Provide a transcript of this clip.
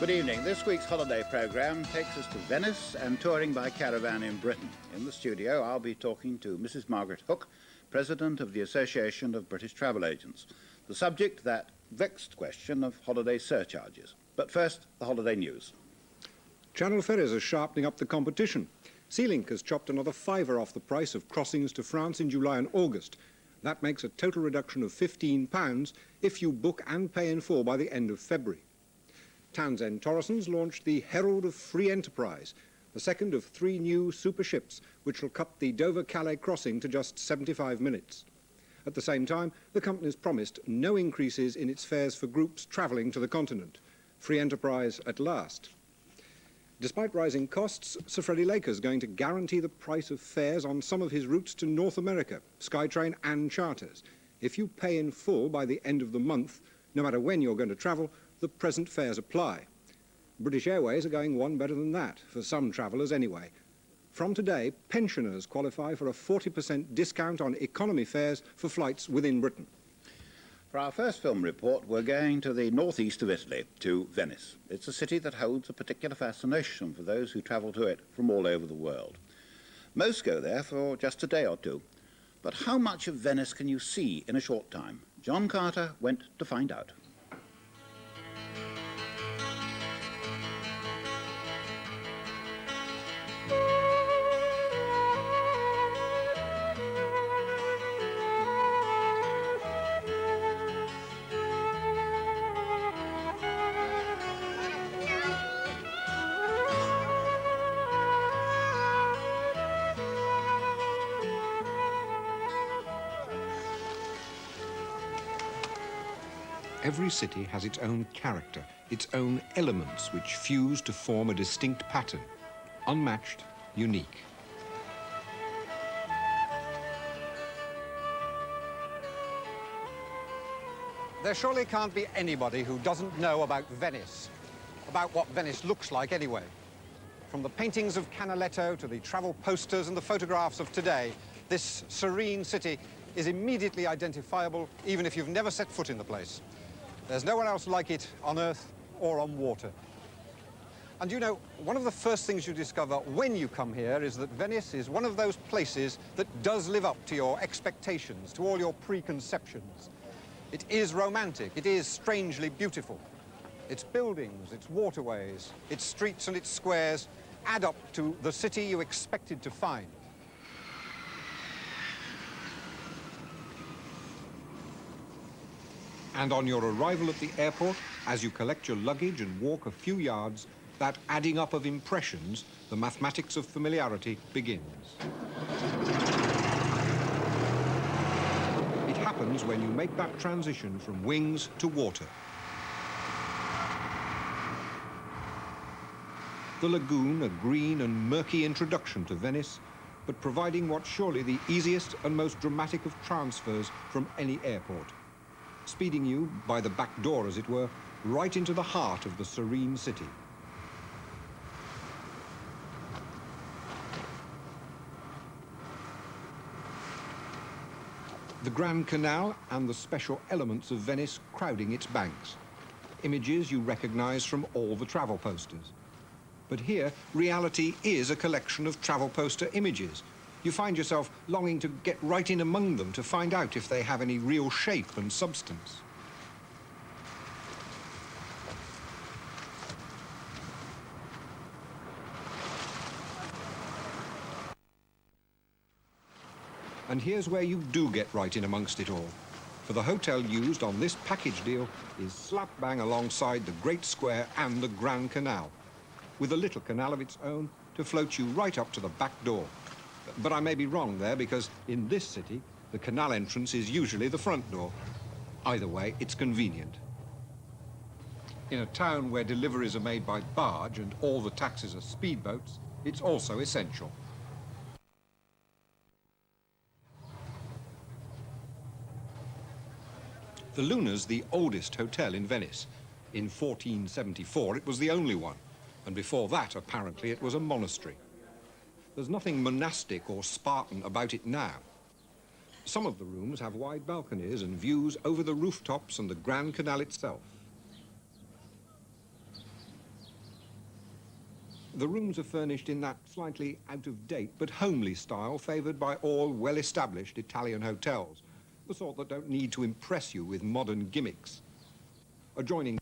Good evening. This week's holiday programme takes us to Venice and touring by caravan in Britain. In the studio, I'll be talking to Mrs. Margaret Hook, President of the Association of British Travel Agents. The subject, that vexed question of holiday surcharges. But first, the holiday news. Channel ferries are sharpening up the competition. Sea-Link has chopped another £5 off the price of crossings to France in July and August. That makes a total reduction of £15 if you book and pay in full by the end of February. Townsend Torresons launched the Herald of Free Enterprise, the second of 3 new super ships, which will cut the Dover-Calais crossing to just 75 minutes. At the same time, the company's promised no increases in its fares for groups travelling to the continent. Free enterprise at last. Despite rising costs, Sir Freddie Laker's going to guarantee the price of fares on some of his routes to North America, SkyTrain and charters. If you pay in full by the end of the month, no matter when you're going to travel, the present fares apply. British Airways are going one better than that, for some travellers anyway. From today, pensioners qualify for a 40% discount on economy fares for flights within Britain. For our first film report, we're going to the northeast of Italy, to Venice. It's a city that holds a particular fascination for those who travel to it from all over the world. Most go there for just a day or two. But how much of Venice can you see in a short time? John Carter went to find out. Every city has its own character, its own elements which fuse to form a distinct pattern, unmatched, unique. There surely can't be anybody who doesn't know about Venice, about what Venice looks like anyway. From the paintings of Canaletto to the travel posters and the photographs of today, this serene city is immediately identifiable even if you've never set foot in the place. There's nowhere else like it on earth or on water. And you know, one of the first things you discover when you come here is that Venice is one of those places that does live up to your expectations, to all your preconceptions. It is romantic, it is strangely beautiful. Its buildings, its waterways, its streets and its squares add up to the city you expected to find. And on your arrival at the airport, as you collect your luggage and walk a few yards, that adding up of impressions, the mathematics of familiarity, begins. It happens when you make that transition from wings to water. The lagoon, a green and murky introduction to Venice, but providing what's surely the easiest and most dramatic of transfers from any airport, speeding you, by the back door as it were, right into the heart of the serene city. The Grand Canal and the special elements of Venice crowding its banks. Images you recognize from all the travel posters. But here, reality is a collection of travel poster images. You find yourself longing to get right in among them to find out if they have any real shape and substance. And here's where you do get right in amongst it all. For the hotel used on this package deal is slap bang alongside the Great Square and the Grand Canal, with a little canal of its own to float you right up to the back door. But I may be wrong there, because in this city, the canal entrance is usually the front door. Either way, it's convenient. In a town where deliveries are made by barge and all the taxis are speedboats, it's also essential. The Luna's the oldest hotel in Venice. In 1474, it was the only one. And before that, apparently, it was a monastery. There's nothing monastic or Spartan about it now. Some of the rooms have wide balconies and views over the rooftops and the Grand Canal itself. The rooms are furnished in that slightly out-of-date but homely style favoured by all well-established Italian hotels, the sort that don't need to impress you with modern gimmicks. Adjoining